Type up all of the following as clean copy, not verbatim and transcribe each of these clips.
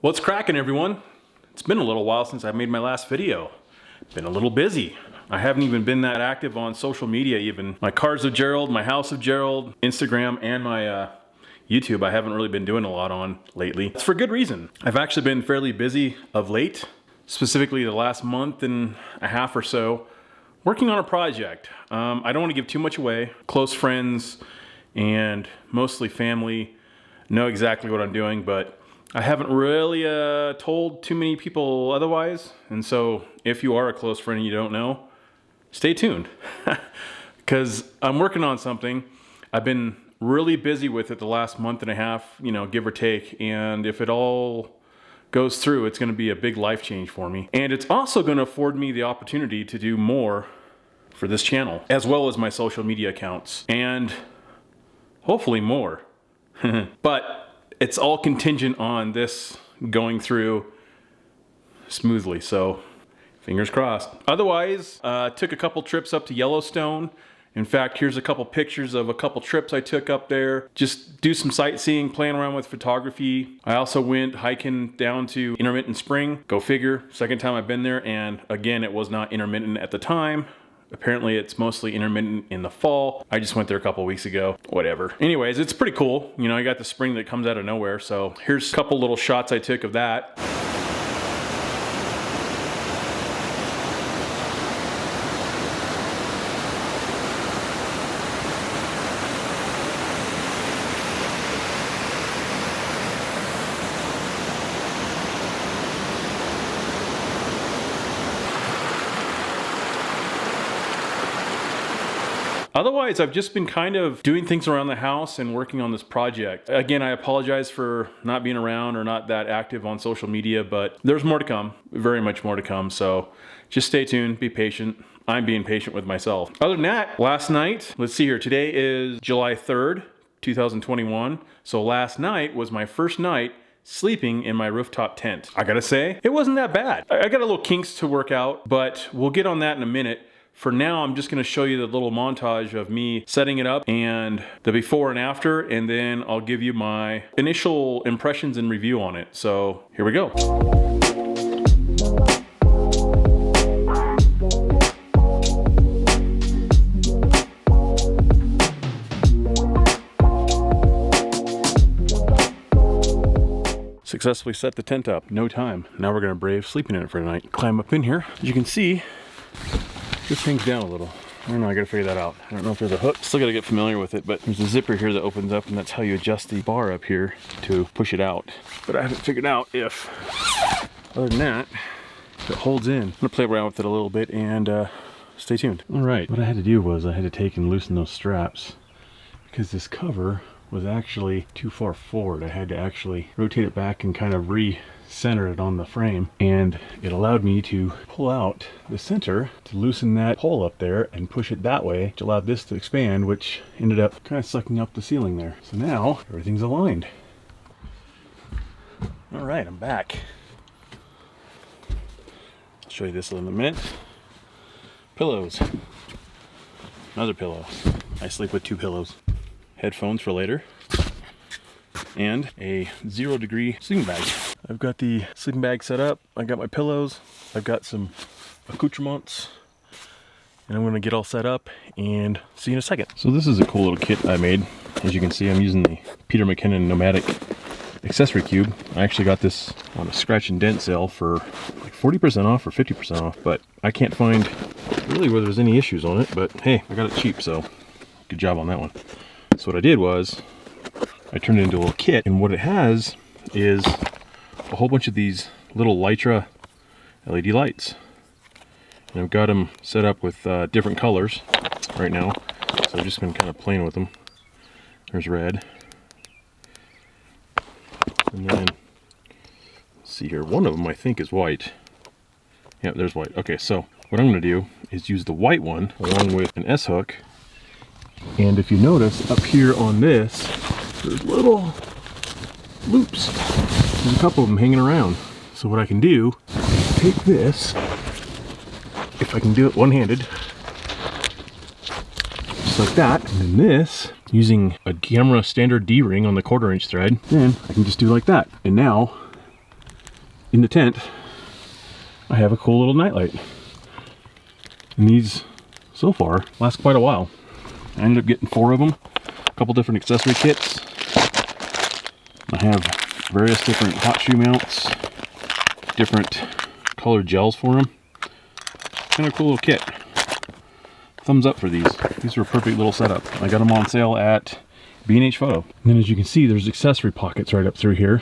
What's cracking, everyone? It's been a little while since I made my last video. Been a little busy. I haven't even been that active on social media even. My Cars of Gerald, my House of Gerald, Instagram, and my YouTube I haven't really been doing a lot on lately. It's for good reason. I've actually been fairly busy of late, specifically the last month and a half or so, working on a project. I don't want to give too much away. Close friends and mostly family know exactly what I'm doing, but I haven't really told too many people otherwise. And so if you are a close friend and you don't know, stay tuned. Because I'm working on something. I've been really busy with it the last month and a half, you know, give or take. And if it all goes through, it's going to be a big life change for me. And it's also going to afford me the opportunity to do more for this channel, as well as my social media accounts. And hopefully more. But it's all contingent on this going through smoothly, so fingers crossed. Otherwise, took a couple trips up to Yellowstone. In fact, here's a couple pictures of a couple trips I took up there. Just do some sightseeing, playing around with photography. I also went hiking down to Intermittent Spring. Go figure, second time I've been there, and again, it was not intermittent at the time. Apparently it's mostly intermittent in the fall. I just went there a couple weeks ago, whatever. Anyways, it's pretty cool. You know, you got the spring that comes out of nowhere. So here's a couple little shots I took of that. Otherwise, I've just been kind of doing things around the house and working on this project. Again, I apologize for not being around or not that active on social media, but there's more to come, very much more to come. So just stay tuned, be patient. I'm being patient with myself. Other than that, last night, let's see here, today is July 3rd, 2021. So last night was my first night sleeping in my rooftop tent. I gotta say, it wasn't that bad. I got a little kinks to work out, but we'll get on that in a minute. For now, I'm just gonna show you the little montage of me setting it up and the before and after, and then I'll give you my initial impressions and review on it. So here we go. Successfully set the tent up, no time. Now we're gonna brave sleeping in it for the night. Climb up in here. As you can see, this hangs down a little. I don't know, I gotta figure that out. I don't know if there's a hook. Still gotta get familiar with it, but there's a zipper here that opens up, and that's how you adjust the bar up here to push it out. But I haven't figured out if, other than that, if it holds in. I'm gonna play around with it a little bit and stay tuned. All right, what I had to do was I had to take and loosen those straps because this cover was actually too far forward. I had to actually rotate it back and kind of re-center it on the frame, and it allowed me to pull out the center to loosen that hole up there and push it that way, which allowed this to expand, which ended up kind of sucking up the ceiling there. So now everything's aligned. All right, I'm back. I'll show you this in a minute. Pillows. Another pillow. I sleep with two pillows. Headphones for later, and a 0-degree sleeping bag. I've got the sleeping bag set up, I got my pillows, I've got some accoutrements, and I'm gonna get all set up and see you in a second. So this is a cool little kit I made. As you can see, I'm using the Peter McKinnon Nomadic accessory cube. I actually got this on a scratch and dent sale for like 40% off or 50% off, but I can't find really where there's any issues on it, but hey, I got it cheap, so good job on that one. So what I did was I turned it into a little kit, and what it has is a whole bunch of these little Lytra LED lights, and I've got them set up with different colors right now, so I've just been kind of playing with them. There's red, and then let's see here, one of them I think is white. Yep, there's white. Okay, so what I'm going to do is use the white one along with an S-hook. And if you notice up here on this, there's little loops. There's a couple of them hanging around. So what I can do is take this, if I can do it one-handed, just like that, and then this, using a camera standard D-ring on the 1/4 inch thread, then I can just do like that. And now in the tent, I have a cool little nightlight. And these, so far, last quite a while. I ended up getting 4 of them, a couple different accessory kits. I have various different hot shoe mounts, different colored gels for them. Kind of cool little kit. Thumbs up for these. These are a perfect little setup. I got them on sale at B&H Photo. And then as you can see, there's accessory pockets right up through here,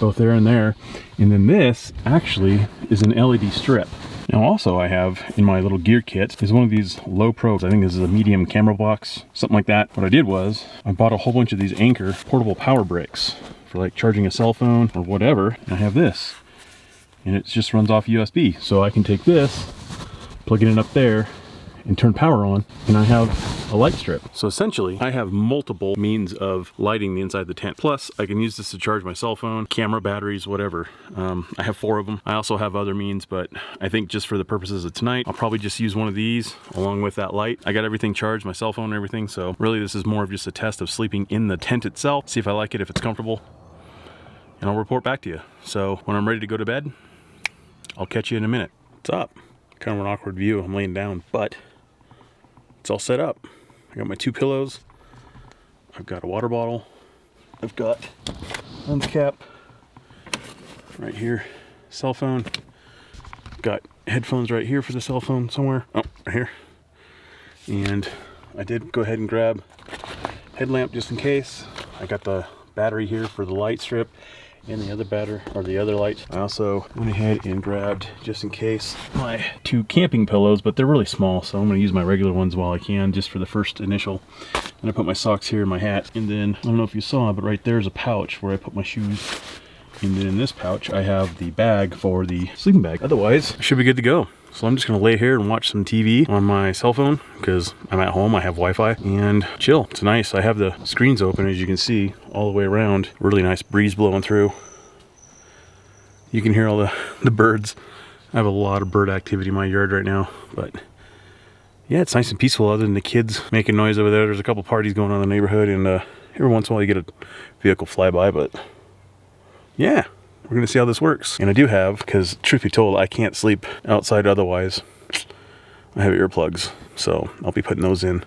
both there and there. And then this actually is an LED strip. Now also I have in my little gear kit is one of these low pros. I think this is a medium camera box, something like that. What I did was I bought a whole bunch of these Anchor portable power bricks for like charging a cell phone or whatever. And I have this, and it just runs off USB. So I can take this, plug it in up there, and turn power on, and I have a light strip. So essentially, I have multiple means of lighting the inside of the tent. Plus, I can use this to charge my cell phone, camera, batteries, whatever. I have 4 of them. I also have other means, but I think just for the purposes of tonight, I'll probably just use one of these along with that light. I got everything charged, my cell phone and everything, so really this is more of just a test of sleeping in the tent itself, see if I like it, if it's comfortable, and I'll report back to you. So when I'm ready to go to bed, I'll catch you in a minute. What's up? Kind of an awkward view, I'm laying down, but it's all set up. I got my 2 pillows. I've got a water bottle. I've got lens cap right here. Cell phone. Got headphones right here for the cell phone somewhere. Oh, right here. And I did go ahead and grab headlamp just in case. I got the battery here for the light strip and the other battery, or the other light. I also went ahead and grabbed, just in case, my 2 camping pillows, but they're really small, so I'm gonna use my regular ones while I can, just for the first initial. And I put my socks here in my hat, and then, I don't know if you saw, but right there's a pouch where I put my shoes. And then in this pouch, I have the bag for the sleeping bag. Otherwise, I should be good to go. So I'm just gonna lay here and watch some TV on my cell phone, because I'm at home, I have Wi-Fi, and chill. It's nice. I have the screens open, as you can see, all the way around. Really nice breeze blowing through. You can hear all the birds. I have a lot of bird activity in my yard right now, but yeah, it's nice and peaceful other than the kids making noise over there. There's a couple parties going on in the neighborhood, and every once in a while you get a vehicle fly by, but yeah. We're gonna see how this works. And I do have, because truth be told, I can't sleep outside otherwise. I have earplugs, so I'll be putting those in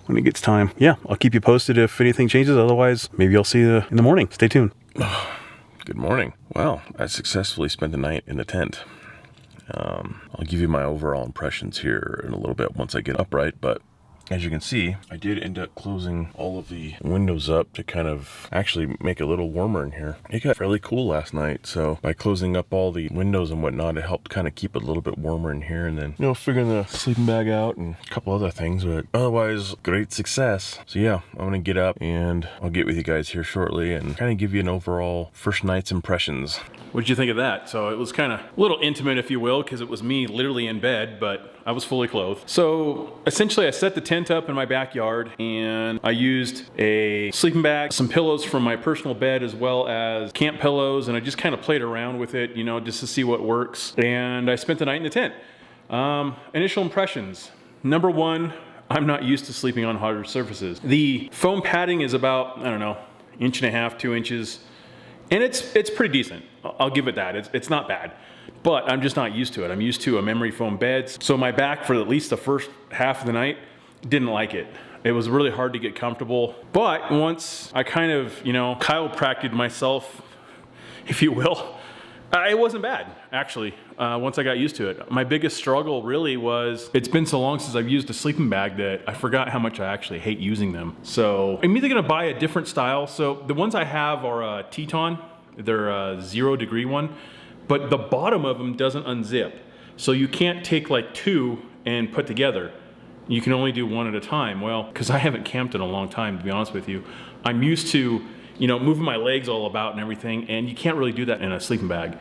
when it gets time. Yeah, I'll keep you posted if anything changes. Otherwise, maybe I'll see you in the morning. Stay tuned. Good morning. Well, I successfully spent the night in the tent. I'll give you my overall impressions here in a little bit once I get upright, but as you can see, I did end up closing all of the windows up to kind of actually make it a little warmer in here. It got fairly cool last night, so by closing up all the windows and whatnot, it helped kind of keep it a little bit warmer in here, and then, you know, figuring the sleeping bag out and a couple other things, but otherwise, great success. So yeah, I'm gonna get up and I'll get with you guys here shortly and kind of give you an overall first night's impressions. What did you think of that? So it was kind of a little intimate, if you will, because it was me literally in bed, but I was fully clothed. So essentially I set the tent up in my backyard, and I used a sleeping bag, some pillows from my personal bed, as well as camp pillows, and I just kind of played around with it, you know, just to see what works. And I spent the night in the tent. Initial impressions. Number 1, I'm not used to sleeping on harder surfaces. The foam padding is about, I don't know, 1.5 to 2 inches. And it's pretty decent. I'll give it that. It's not bad, but I'm just not used to it. I'm used to a memory foam bed. So my back, for at least the first half of the night, didn't like it. It was really hard to get comfortable. But once I kind of, you know, chiropracted myself, if you will, it wasn't bad, actually, once I got used to it. My biggest struggle really was, it's been so long since I've used a sleeping bag that I forgot how much I actually hate using them. So I'm either gonna buy a different style. So the ones I have are a Teton. They're a 0 degree one, but the bottom of them doesn't unzip. So you can't take like 2 and put together. You can only do 1 at a time. Well, because I haven't camped in a long time, to be honest with you, I'm used to, you know, moving my legs all about and everything, and you can't really do that in a sleeping bag.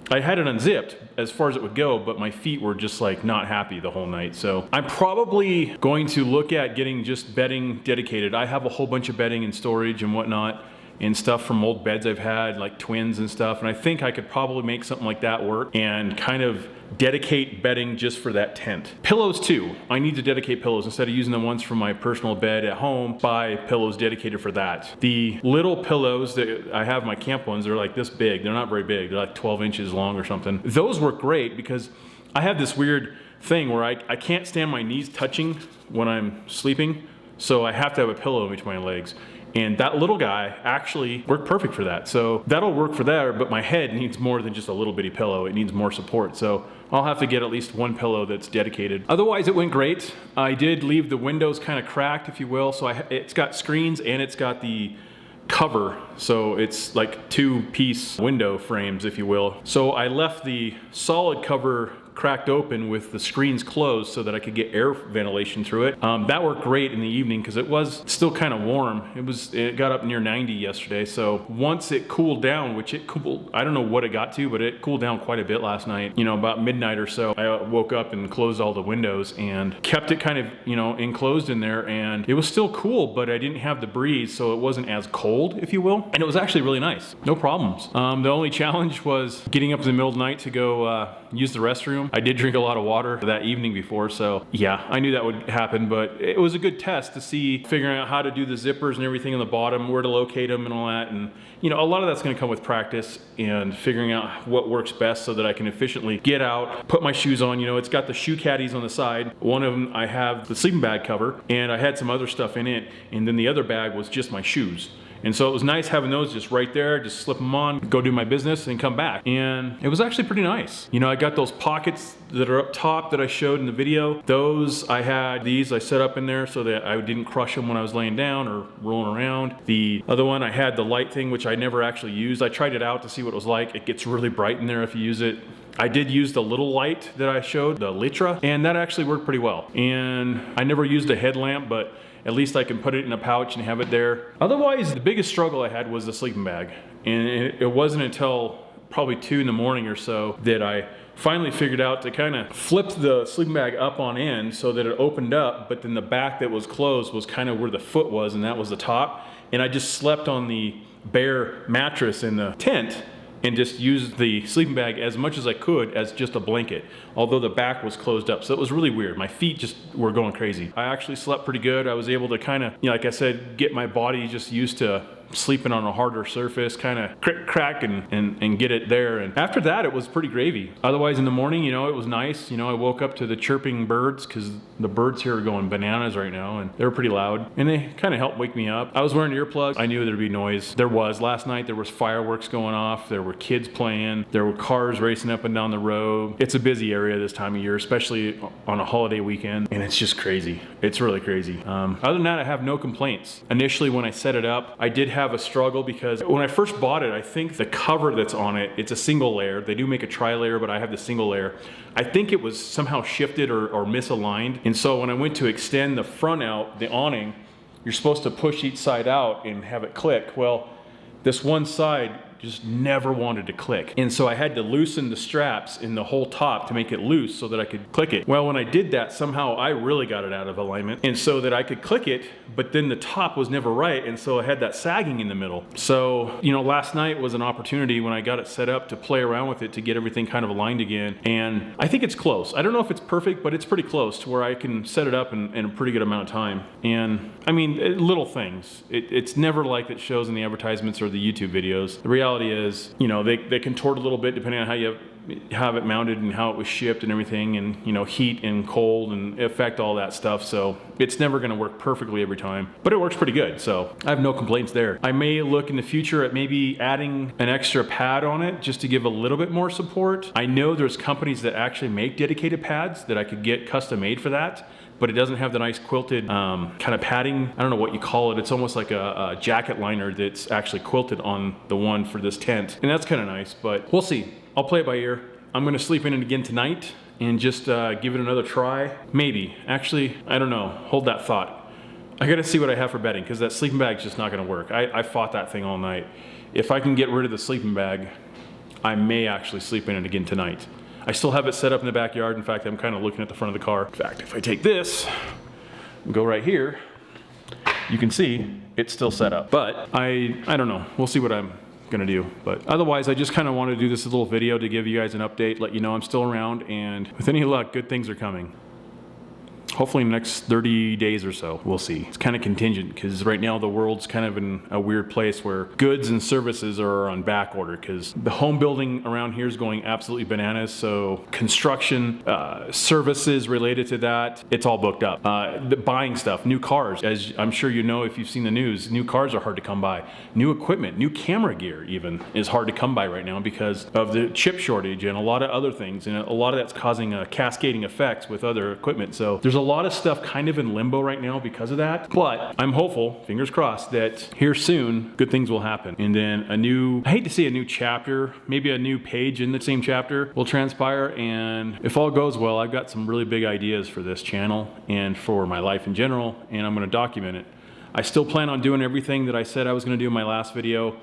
I had it unzipped as far as it would go, but my feet were just like not happy the whole night. So I'm probably going to look at getting just bedding dedicated. I have a whole bunch of bedding and storage and whatnot, and stuff from old beds I've had, like twins and stuff. And I think I could probably make something like that work and kind of dedicate bedding just for that tent. Pillows too. I need to dedicate pillows instead of using the ones from my personal bed at home. Buy pillows dedicated for that. The little pillows that I have, my camp ones, they're like this big. They're not very big. They're like 12 inches long or something. Those work great because I have this weird thing where I can't stand my knees touching when I'm sleeping, so I have to have a pillow in between my legs. And that little guy actually worked perfect for that. So that'll work for that, but my head needs more than just a little bitty pillow. It needs more support. So I'll have to get at least one pillow that's dedicated. Otherwise, it went great. I did leave the windows kind of cracked, if you will. So it's got screens and it's got the cover. So it's like 2-piece window frames, if you will. So I left the solid cover cracked open with the screens closed so that I could get air ventilation through it. That worked great in the evening because it was still kind of warm. It got up near 90 yesterday. So once it cooled down, which it cooled, I don't know what it got to, but it cooled down quite a bit last night. You know, about midnight or so, I woke up and closed all the windows and kept it kind of, you know, enclosed in there. And it was still cool, but I didn't have the breeze, so it wasn't as cold, if you will. And it was actually really nice. No problems. The only challenge was getting up in the middle of the night to go use the restroom. I did drink a lot of water that evening before, so yeah, I knew that would happen, but it was a good test to see, figuring out how to do the zippers and everything on the bottom, where to locate them and all that. And you know, a lot of that's gonna come with practice and figuring out what works best so that I can efficiently get out, put my shoes on. You know, it's got the shoe caddies on the side. One of them, I have the sleeping bag cover, and I had some other stuff in it, and then the other bag was just my shoes. And so it was nice having those just right there, just slip them on, go do my business and come back. And it was actually pretty nice. You know, I got those pockets that are up top that I showed in the video. Those, I had these I set up in there so that I didn't crush them when I was laying down or rolling around. The other one, I had the light thing, which I never actually used. I tried it out to see what it was like. It gets really bright in there if you use it. I did use the little light that I showed, the Litra, and that actually worked pretty well. And I never used a headlamp, but at least I can put it in a pouch and have it there. Otherwise, the biggest struggle I had was the sleeping bag. And it wasn't until probably 2 in the morning or so that I finally figured out to kind of flip the sleeping bag up on end so that it opened up, but then the back that was closed was kind of where the foot was, and that was the top. And I just slept on the bare mattress in the tent and just used the sleeping bag as much as I could as just a blanket, although the back was closed up. So it was really weird. My feet just were going crazy. I actually slept pretty good. I was able to kind of, you know, like I said, get my body just used to sleeping on a harder surface, kind of crack and get it there. And after that, it was pretty gravy. Otherwise, in the morning, you know, it was nice. You know, I woke up to the chirping birds because the birds here are going bananas right now, and they were pretty loud, and they kind of helped wake me up. I was wearing earplugs. I knew there'd be noise. There was. Last night, there was fireworks going off. There were kids playing. There were cars racing up and down the road. It's a busy area this time of year, especially on a holiday weekend, and it's just crazy. It's really crazy. Other than that, I have no complaints. Initially, when I set it up, I did have a struggle because when I first bought it, I think the cover that's on it, it's a single layer. They do make a tri-layer, but I have the single layer. I think it was somehow shifted or misaligned. And so when I went to extend the front out, the awning, you're supposed to push each side out and have it click. Well, this one side just never wanted to click. And so I had to loosen the straps in the whole top to make it loose so that I could click it. Well, when I did that, somehow I really got it out of alignment. And so that I could click it, but then the top was never right. And so I had that sagging in the middle. So, you know, last night was an opportunity when I got it set up to play around with it to get everything kind of aligned again. And I think it's close. I don't know if it's perfect, but it's pretty close to where I can set it up in a pretty good amount of time. And I mean, little things. It's never like it shows in the advertisements or the YouTube videos. The reality is, you know, they contort a little bit depending on how you have it mounted and how it was shipped and everything, and you know, heat and cold and affect all that stuff. So it's never going to work perfectly every time, but it works pretty good. So I have no complaints there. I may look in the future at maybe adding an extra pad on it just to give a little bit more support. I know there's companies that actually make dedicated pads that I could get custom made for that, but it doesn't have the nice quilted kind of padding. I don't know what you call it. It's almost like a jacket liner that's actually quilted on the one for this tent. And that's kind of nice, but we'll see. I'll play it by ear. I'm gonna sleep in it again tonight and just give it another try. Maybe. Actually, I don't know. Hold that thought. I gotta see what I have for bedding because that sleeping bag's just not gonna work. I fought that thing all night. If I can get rid of the sleeping bag, I may actually sleep in it again tonight. I still have it set up in the backyard. In fact, I'm kind of looking at the front of the car. In fact, if I take this, and go right here, you can see it's still set up. But I don't know. We'll see what I'm gonna do. But otherwise, I just kind of want to do this little video to give you guys an update, let you know I'm still around, and with any luck, good things are coming. Hopefully in the next 30 days or so, we'll see. It's kind of contingent because right now the world's kind of in a weird place where goods and services are on back order because the home building around here is going absolutely bananas. So construction, services related to that, it's all booked up. The buying stuff, new cars, as I'm sure you know if you've seen the news, new cars are hard to come by. New equipment, new camera gear even is hard to come by right now because of the chip shortage and a lot of other things. And a lot of that's causing cascading effects with other equipment. So there's a lot of stuff kind of in limbo right now because of that, but I'm hopeful, fingers crossed, that here soon good things will happen, and then I hate to say a new chapter, maybe a new page in the same chapter will transpire. And if all goes well, I've got some really big ideas for this channel and for my life in general, and I'm going to document it. I still plan on doing everything that I said I was going to do in my last video.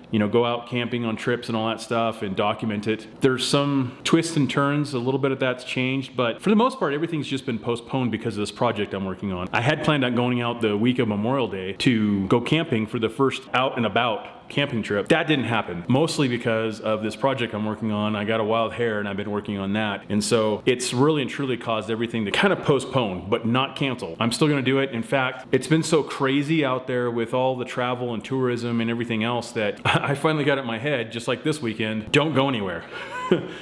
You know, go out camping on trips and all that stuff and document it. There's some twists and turns, a little bit of that's changed, but for the most part, everything's just been postponed because of this project I'm working on. I had planned on going out the week of Memorial Day to go camping for the first out and about camping trip. That didn't happen, mostly because of this project I'm working on. I got a wild hair and I've been working on that. And so it's really and truly caused everything to kind of postpone, but not cancel. I'm still gonna do it. In fact, it's been so crazy out there with all the travel and tourism and everything else that I finally got it in my head, just like this weekend, don't go anywhere.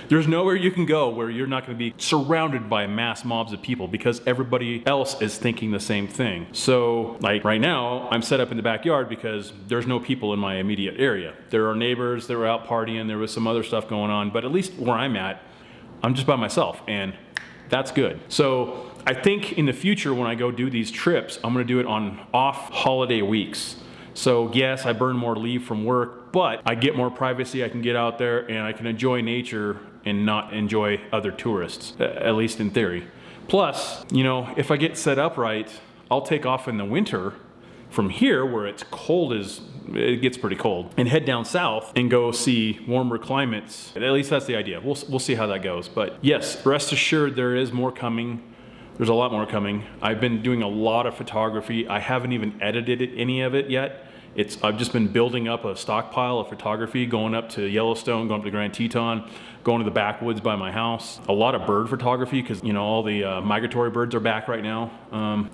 There's nowhere you can go where you're not going to be surrounded by mass mobs of people because everybody else is thinking the same thing. So like right now, I'm set up in the backyard because there's no people in my immediate area. There are neighbors that were out partying, there was some other stuff going on, but at least where I'm at, I'm just by myself, and that's good. So I think in the future when I go do these trips, I'm going to do it on off holiday weeks. So yes, I burn more leave from work, but I get more privacy. I can get out there and I can enjoy nature and not enjoy other tourists, at least in theory. Plus, you know, if I get set up right, I'll take off in the winter from here where it's cold it gets pretty cold, and head down south and go see warmer climates. At least that's the idea. We'll see how that goes. But yes, rest assured there is more coming. There's a lot more coming. I've been doing a lot of photography. I haven't even edited any of it yet. I've just been building up a stockpile of photography, going up to Yellowstone, going up to Grand Teton, going to the backwoods by my house. A lot of bird photography because, you know, all the migratory birds are back right now.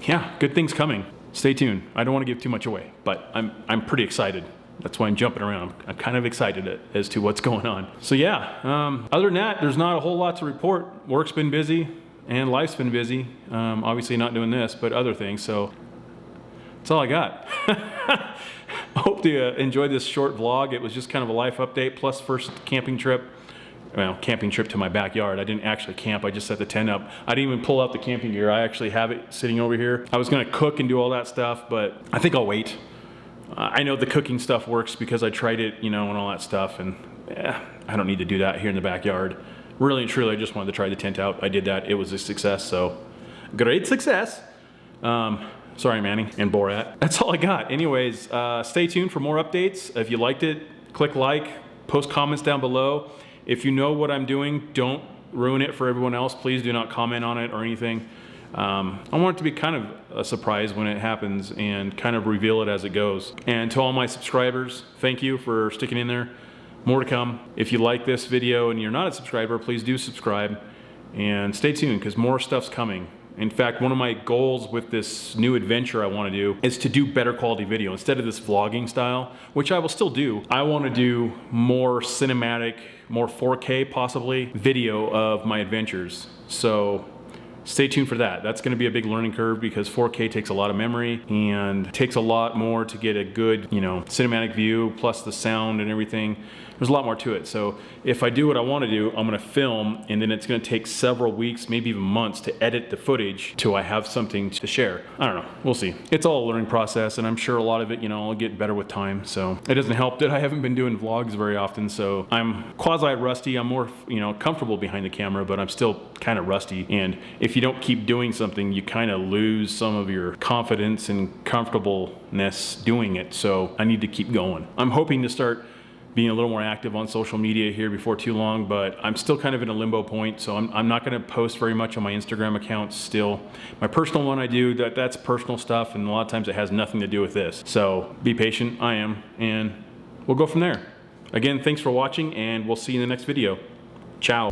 Yeah, good things coming. Stay tuned. I don't want to give too much away, but I'm pretty excited. That's why I'm jumping around. I'm kind of excited as to what's going on. So yeah, other than that, there's not a whole lot to report. Work's been busy and life's been busy. Obviously not doing this, but other things. So that's all I got. I hope you enjoyed this short vlog. It was just kind of a life update plus first camping trip. Well, camping trip to my backyard. I didn't actually camp, I just set the tent up. I didn't even pull out the camping gear. I actually have it sitting over here. I was gonna cook and do all that stuff, but I think I'll wait. I know the cooking stuff works because I tried it, you know, and all that stuff, and I don't need to do that here in the backyard. Really and truly, I just wanted to try the tent out. I did that, it was a success, so great success. Sorry, Manny and Borat. That's all I got. Anyways, stay tuned for more updates. If you liked it, click like, post comments down below. If you know what I'm doing, don't ruin it for everyone else. Please do not comment on it or anything. I want it to be kind of a surprise when it happens and kind of reveal it as it goes. And to all my subscribers, thank you for sticking in there. More to come. If you like this video and you're not a subscriber, please do subscribe and stay tuned because more stuff's coming. In fact, one of my goals with this new adventure I want to do is to do better quality video. Instead of this vlogging style, which I will still do, I want to do more cinematic, more 4K possibly, video of my adventures. So stay tuned for that. That's going to be a big learning curve because 4K takes a lot of memory and takes a lot more to get a good, you know, cinematic view, plus the sound and everything. There's a lot more to it. So if I do what I want to do, I'm going to film, and then it's going to take several weeks, maybe even months to edit the footage till I have something to share. I don't know. We'll see. It's all a learning process, and I'm sure a lot of it, you know, I'll get better with time. So it doesn't help that I haven't been doing vlogs very often. So I'm quasi rusty. I'm more, you know, comfortable behind the camera, but I'm still kind of rusty. And if you don't keep doing something, you kind of lose some of your confidence and comfortableness doing it. So I need to keep going. I'm hoping to start being a little more active on social media here before too long, but I'm still kind of in a limbo point, so I'm not going to post very much on my Instagram account still. My personal one I do, that's personal stuff, and a lot of times it has nothing to do with this. So be patient, I am, and we'll go from there. Again, thanks for watching, and we'll see you in the next video. Ciao.